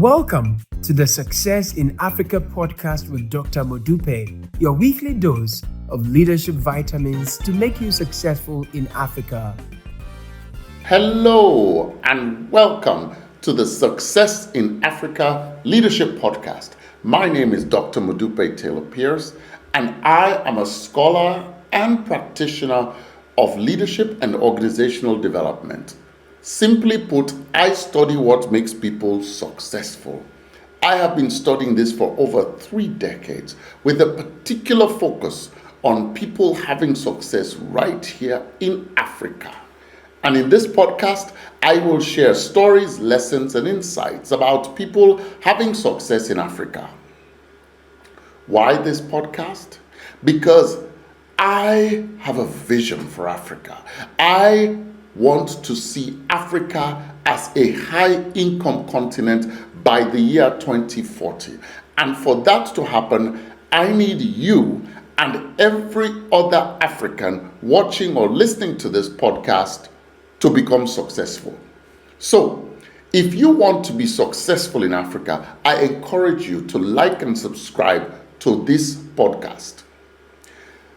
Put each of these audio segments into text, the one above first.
Welcome to the Success in Africa podcast with Dr. Modupe, your weekly dose of leadership vitamins to make you successful in Africa. Hello and welcome to the Success in Africa Leadership Podcast. My name is Dr. Modupe Taylor Pierce, and I am a scholar and practitioner of leadership and organizational development. Simply put, I study what makes people successful. I have been studying this for over 3 decades with a particular focus on people having success right here in Africa. And in this podcast, I will share stories, lessons, and insights about people having success in Africa. Why this podcast? Because I have a vision for Africa. I want to see Africa as a high-income continent by the year 2040. And for that to happen, I need you and every other African watching or listening to this podcast to become successful. So, if you want to be successful in Africa, I encourage you to like and subscribe to this podcast.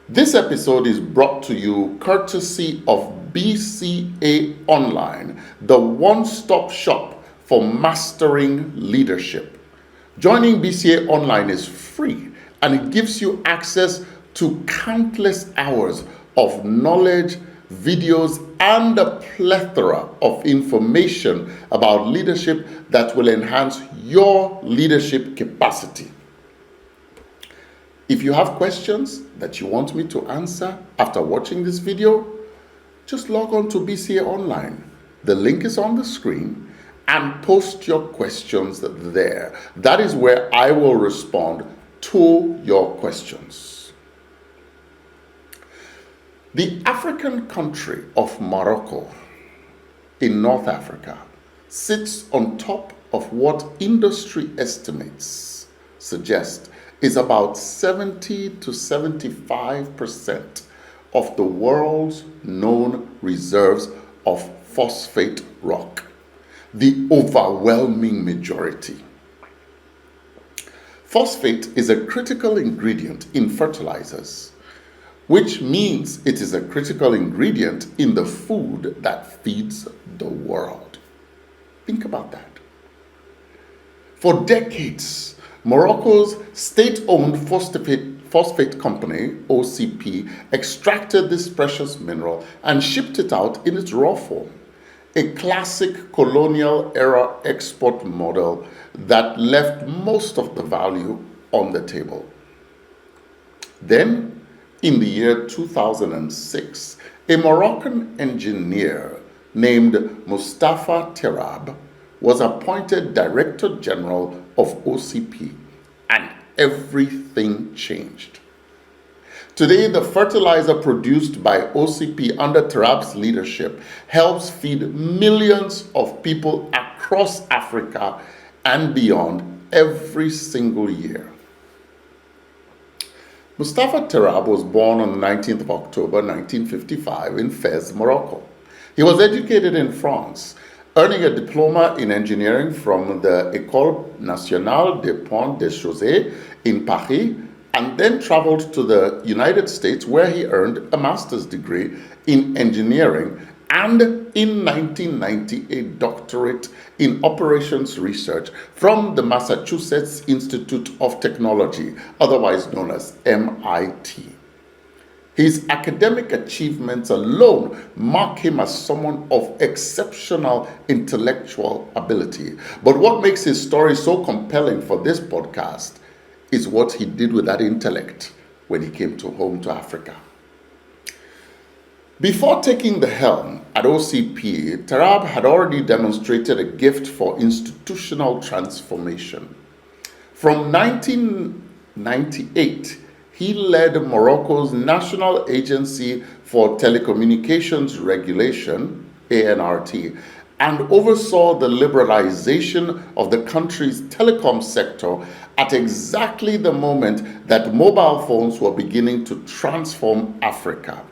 This episode is brought to you courtesy of BCA Online, the one-stop shop for mastering leadership. Joining BCA Online is free, and it gives you access to countless hours of knowledge, videos, and a plethora of information about leadership that will enhance your leadership capacity. If you have questions that you want me to answer after watching this video, just log on to BCA Online. The link is on the screen, and post your questions there. That is where I will respond to your questions. The African country of Morocco in North Africa sits on top of what industry estimates suggest is about 70 to 75% of the world's known reserves of phosphate rock, the overwhelming majority. Phosphate is a critical ingredient in fertilizers, which means it is a critical ingredient in the food that feeds the world. Think about that. For decades, Morocco's state-owned phosphate company, OCP, extracted this precious mineral and shipped it out in its raw form, a classic colonial-era export model that left most of the value on the table. Then, in the year 2006, a Moroccan engineer named Mostafa Terrab was appointed Director General of OCP, and everything changed. Today, the fertilizer produced by OCP under Terrab's leadership helps feed millions of people across Africa and beyond every single year. Mostafa Terrab was born on the 19th of October 1955 in Fez, Morocco. He was educated in France, earning a diploma in engineering from the École Nationale des Ponts et Chaussées in Paris, and then traveled to the United States, where he earned a master's degree in engineering and in 1990 a doctorate in operations research from the Massachusetts Institute of Technology, otherwise known as MIT. His academic achievements alone mark him as someone of exceptional intellectual ability. But what makes his story so compelling for this podcast is what he did with that intellect when he came home to Africa. Before taking the helm at OCP, Terrab had already demonstrated a gift for institutional transformation. From 1998, he led Morocco's National Agency for Telecommunications Regulation, ANRT, and oversaw the liberalization of the country's telecom sector at exactly the moment that mobile phones were beginning to transform Africa.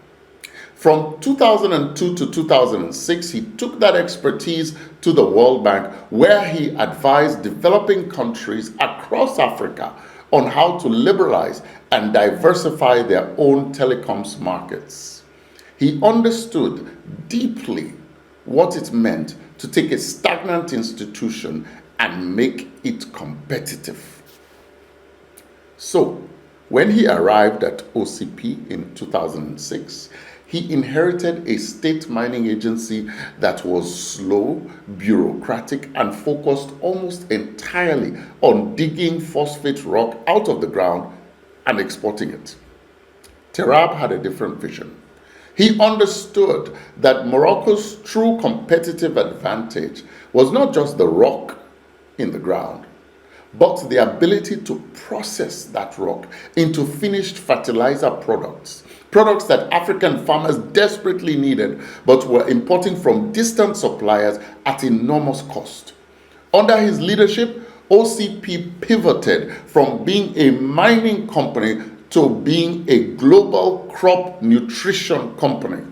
From 2002 to 2006, he took that expertise to the World Bank, where he advised developing countries across Africa on how to liberalize and diversify their own telecoms markets. He understood deeply what it meant to take a stagnant institution and make it competitive. So, when he arrived at OCP in 2006, he inherited a state mining agency that was slow, bureaucratic, and focused almost entirely on digging phosphate rock out of the ground and exporting it. Terrab had a different vision. He understood that Morocco's true competitive advantage was not just the rock in the ground, but the ability to process that rock into finished fertilizer products that African farmers desperately needed but were importing from distant suppliers at enormous cost. Under his leadership, OCP pivoted from being a mining company to being a global crop nutrition company.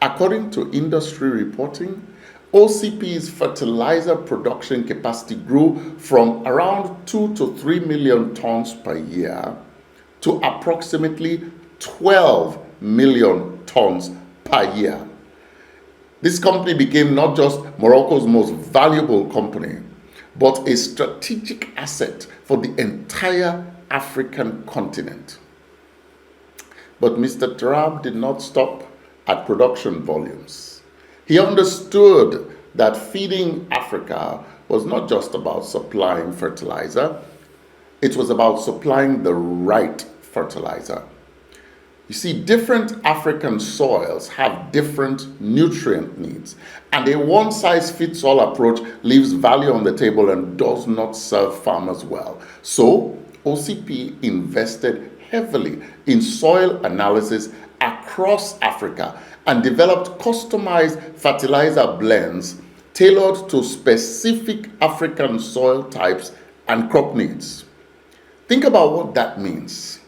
According to industry reporting, OCP's fertilizer production capacity grew from around 2 to 3 million tons per year to approximately 12 million tons per year. This company became not just Morocco's most valuable company, but a strategic asset for the entire African continent. But Mr. Terrab did not stop at production volumes. He understood that feeding Africa was not just about supplying fertilizer, it was about supplying the right fertilizer. You see, different African soils have different nutrient needs, and a one-size-fits-all approach leaves value on the table and does not serve farmers well. So, OCP invested heavily in soil analysis across Africa and developed customized fertilizer blends tailored to specific African soil types and crop needs. Think about what that means.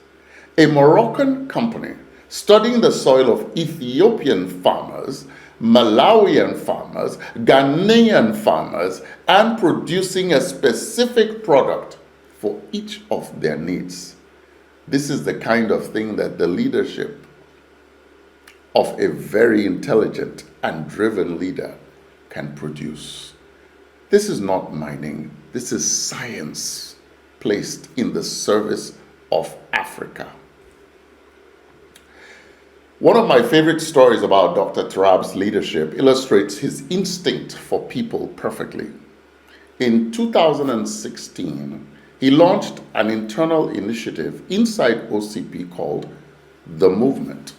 A Moroccan company studying the soil of Ethiopian farmers, Malawian farmers, Ghanaian farmers, and producing a specific product for each of their needs. This is the kind of thing that the leadership of a very intelligent and driven leader can produce. This is not mining, this is science placed in the service of Africa. One of my favorite stories about Dr. Terrab's leadership illustrates his instinct for people perfectly. In 2016, he launched an internal initiative inside OCP called The Movement,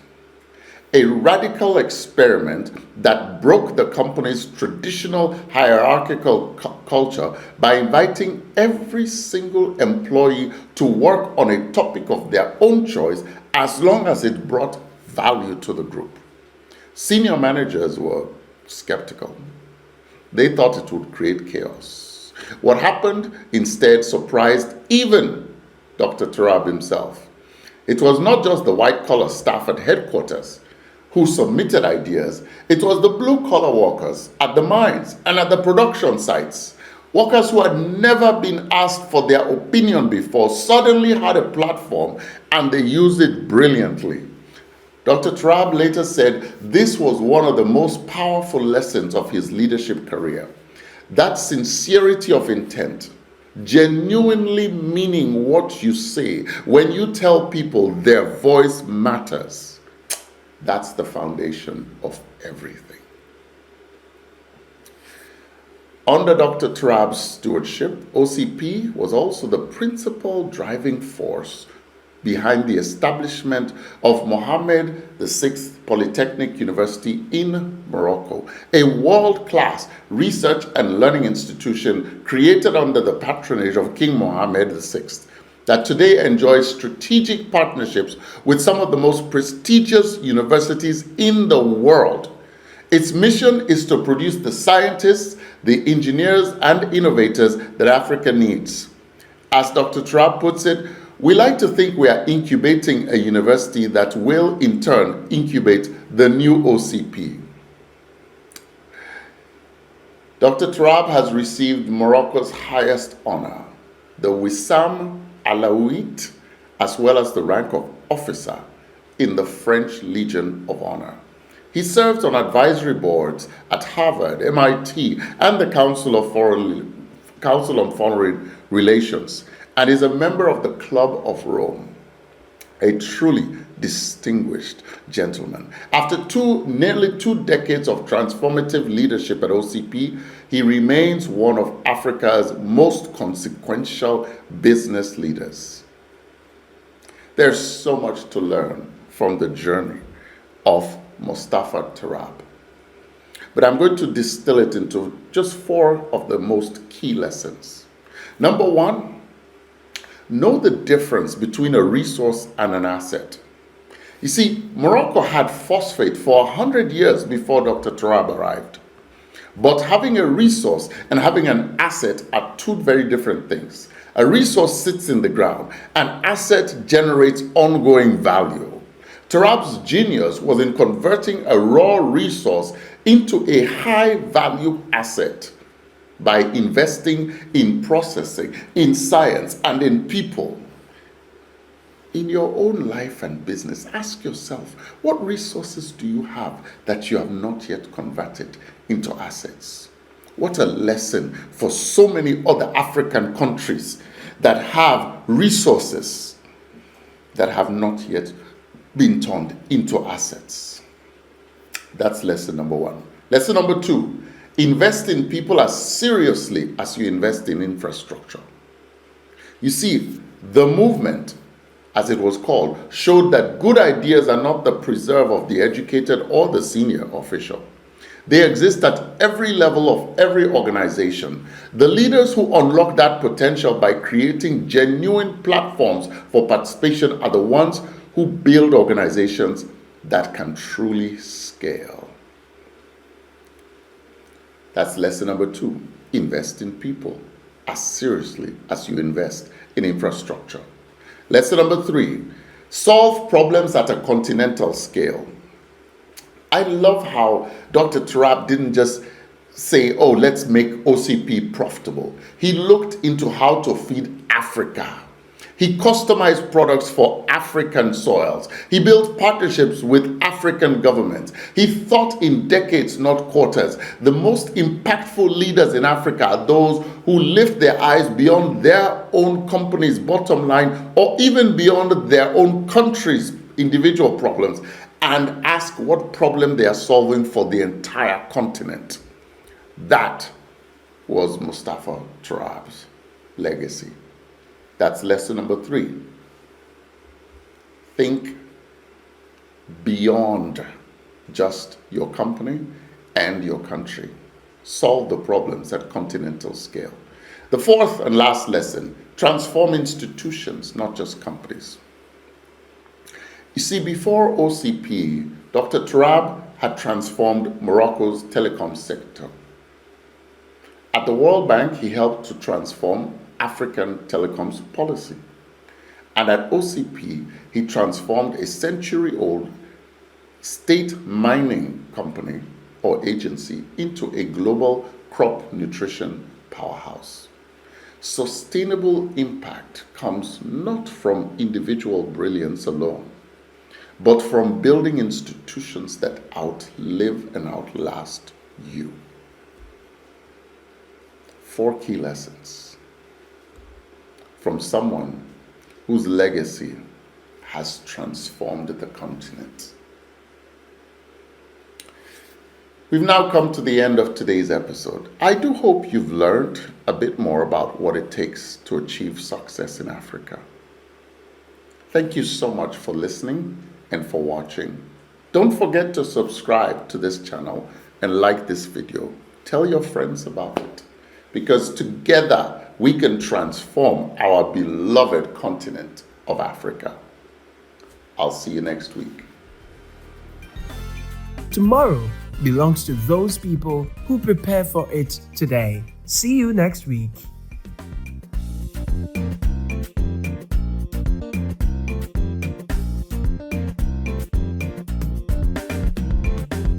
a radical experiment that broke the company's traditional hierarchical culture by inviting every single employee to work on a topic of their own choice as long as it brought value to the group. Senior managers were skeptical. They thought it would create chaos. What happened instead surprised even Dr. Terrab himself. It was not just the white-collar staff at headquarters who submitted ideas. It was the blue-collar workers at the mines and at the production sites. Workers who had never been asked for their opinion before suddenly had a platform, and they used it brilliantly. Dr. Terrab later said this was one of the most powerful lessons of his leadership career. That sincerity of intent, genuinely meaning what you say when you tell people their voice matters. That's the foundation of everything. Under Dr. Terrab's stewardship, OCP was also the principal driving force behind the establishment of Mohammed VI Polytechnic University in Morocco, a world-class research and learning institution created under the patronage of King Mohammed VI, that today enjoys strategic partnerships with some of the most prestigious universities in the world. Its mission is to produce the scientists, the engineers, and innovators that Africa needs. As Dr. Terrab puts it, We like to think we are incubating a university that will in turn incubate the new OCP. Dr. Terrab has received Morocco's highest honor, the Wissam Alaouite, as well as the rank of officer in the French Legion of Honor. He serves on advisory boards at Harvard, MIT, and the Council on Foreign Relations, and is a member of the Club of Rome. A truly distinguished gentleman. After nearly two decades of transformative leadership at OCP, he remains one of Africa's most consequential business leaders. There's so much to learn from the journey of Mostafa Terrab, but I'm going to distill it into just 4 of the most key lessons. Number 1, know the difference between a resource and an asset. You see, Morocco had phosphate for 100 years before Dr. Terrab arrived. But having a resource and having an asset are 2 very different things. A resource sits in the ground, an asset generates ongoing value. Terrab's genius was in converting a raw resource into a high-value asset by investing in processing, in science, and in people. In your own life and business, ask yourself, what resources do you have that you have not yet converted into assets? What a lesson for so many other African countries that have resources that have not yet been turned into assets. That's lesson number 1. Lesson number 2, invest in people as seriously as you invest in infrastructure. You see, the movement, as it was called, showed that good ideas are not the preserve of the educated or the senior official. They exist at every level of every organization. The leaders who unlock that potential by creating genuine platforms for participation are the ones who build organizations that can truly scale. That's lesson number 2. Invest in people as seriously as you invest in infrastructure. Lesson number 3. Solve problems at a continental scale. I love how Dr. Terrab didn't just say, oh, let's make OCP profitable. He looked into how to feed Africa. He customized products for African soils. He built partnerships with African governments. He thought in decades, not quarters. The most impactful leaders in Africa are those who lift their eyes beyond their own company's bottom line or even beyond their own country's individual problems and ask what problem they are solving for the entire continent. That was Mostafa Terrab's legacy. That's lesson number 3. Think beyond just your company and your country. Solve the problems at continental scale. The 4th and last lesson, transform institutions, not just companies. You see, before OCP, Dr. Terrab had transformed Morocco's telecom sector. At the World Bank, he helped to transform African telecoms policy. And at OCP, he transformed a century-old state mining company or agency into a global crop nutrition powerhouse. Sustainable impact comes not from individual brilliance alone, but from building institutions that outlive and outlast you. 4 key lessons from someone whose legacy has transformed the continent. We've now come to the end of today's episode. I do hope you've learned a bit more about what it takes to achieve success in Africa. Thank you so much for listening and for watching. Don't forget to subscribe to this channel and like this video. Tell your friends about it, because together we can transform our beloved continent of Africa. I'll see you next week. Tomorrow belongs to those people who prepare for it today. See you next week.